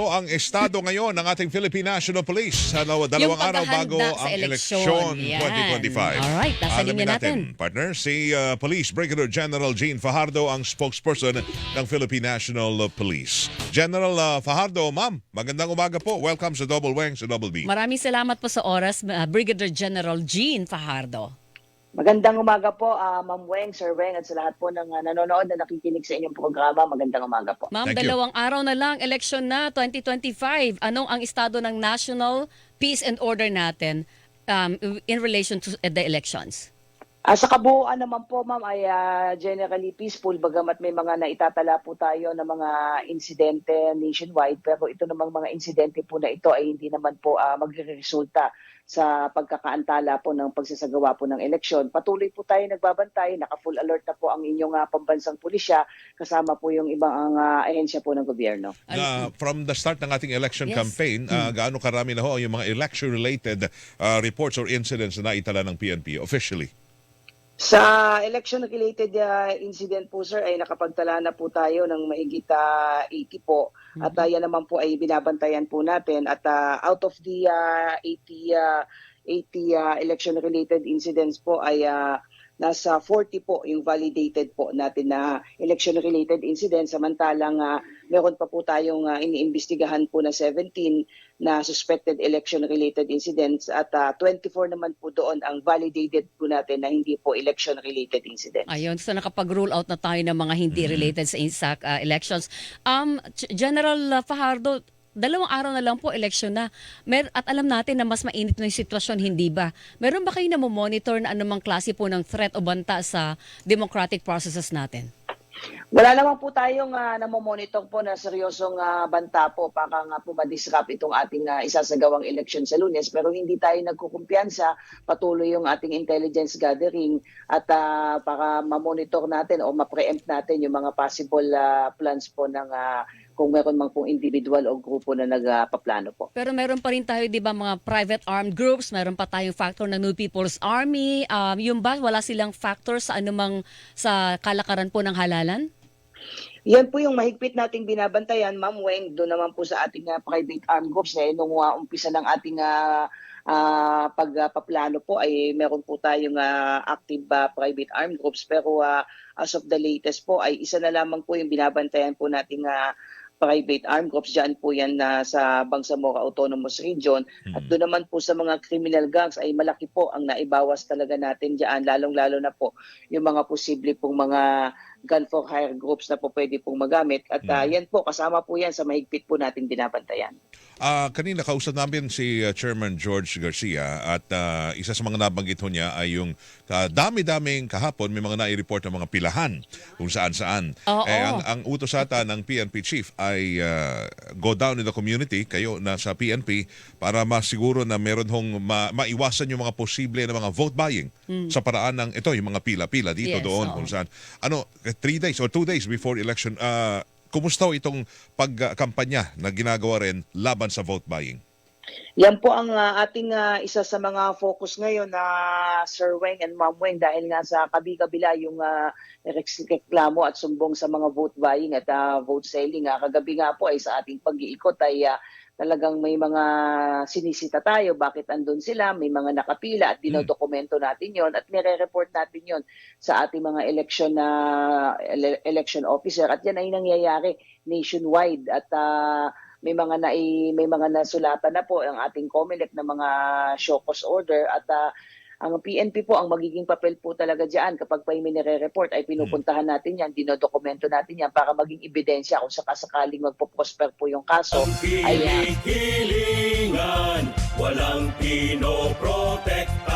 Ang estado ngayon ng ating Philippine National Police sa dalawang araw bago ang eleksyon 2025. Alright, nasa linya natin. Partner, si Police Brigadier General Gene Fajardo ang spokesperson ng Philippine National Police. General Fajardo, ma'am, magandang umaga po. Welcome sa Double Wang, sa Double B. Maraming salamat po sa oras, Brigadier General Gene Fajardo. Magandang umaga po, Ma'am Weng, Sir Weng, at sa lahat po ng nanonood na nakikinig sa inyong programa. Magandang umaga po. Ma'am, Thank you. dalawang araw na lang, election na 2025. Anong ang estado ng national peace and order natin in relation to the elections? Sa kabuuan naman po, Ma'am, ay generally peaceful, bagamat may mga naitatala po tayo ng mga insidente nationwide, pero ito namang mga insidente po na ito ay hindi naman po magre-resulta sa pagkakaantala po ng pagsasagawa po ng eleksyon. Patuloy po tayo nagbabantay, naka-full alert na po ang inyong pambansang pulisya, kasama po yung ibang ahensya po ng gobyerno. From the start ng ating election Yes. campaign, gaano karami na ho yung mga election-related reports or incidents na naitala ng PNP officially? Sa election-related incident po, sir, ay nakapagtala na po tayo ng mahigit 80 po. At yan naman po ay binabantayan po natin. At out of the 80 election-related incidents po ay nasa 40 po yung validated po natin na election-related incidents. Samantalang meron pa po tayong iniimbestigahan po na 17 na suspected election-related incidents at 24 naman po doon ang validated po natin na hindi po election-related incidents. Ayun, so nakapag-rule out na tayo ng mga hindi related sa elections. General Fajardo, dalawang araw na lang po, election na. At alam natin na mas mainit na yung sitwasyon, hindi ba? Meron ba kayo na monitor na anumang klase po ng threat o banta sa democratic processes natin? Wala naman po tayong namomonitor po na seryosong banta po para nga po ma-disrupt itong ating isasagawang election sa Lunes, pero hindi tayo nagkukumpiyansa, patuloy yung ating intelligence gathering at para ma-monitor natin o ma-preempt natin yung mga possible plans po ng kung meron mang pong individual o grupo na nagpaplano po. Pero meron pa rin tayo, di ba, mga private armed groups, meron pa tayong factor ng New People's Army. Yung ba, wala silang factor sa anumang sa kalakaran po ng halalan? Yan po yung mahigpit nating binabantayan, Ma'am Weng, doon naman po sa ating private armed groups. Nung umpisa ng ating pagpaplano po ay meron po tayong active private armed groups. Pero as of the latest po ay isa na lamang po yung binabantayan po nating private armed groups. Diyan po yan sa Bangsamoro Autonomous Region. At doon naman po sa mga criminal gangs ay malaki po ang naibawas talaga natin diyan, lalong-lalo na po yung mga posible pong mga gun for hire groups na po pwede pong magamit. At yan po, kasama po yan sa mahigpit po natin binabantayan. Kanina kausap namin si Chairman George Garcia at isa sa mga nabanggit ho niya ay yung dami-daming kahapon may mga nai-report ng mga pilahan kung saan-saan. Ang utos ata ng PNP chief ay go down in the community, kayo na sa PNP, para masiguro na meron hong maiwasan yung mga posible na mga vote buying sa paraan ng ito, yung mga pila-pila dito, doon, kung saan. 3 days or 2 days before election, kumusta ho itong pagkampanya na ginagawa rin laban sa vote buying? Yan po ang ating isa sa mga focus ngayon na Sir Weng and Ma'am Weng, dahil nga sa kabi-kabila yung reklamo at sumbong sa mga vote buying at vote selling. Kagabi nga po ay sa ating pag-iikot ay talagang may mga sinisita tayo, bakit andun sila, may mga nakapila at dinodokumento natin yon at nire-report natin yon sa ating mga election officer. At yan ay nangyayari nationwide at may mga nasulatan na po ang ating COMELEC na mga show cause order at ang PNP po, ang magiging papel po talaga diyan kapag pa may nire-report ay pinupuntahan natin yan, dinodokumento natin yan para maging ebidensya kung sakasakaling magpo-prosper po yung kaso. Ang pinihilingan, walang pinoprotekta.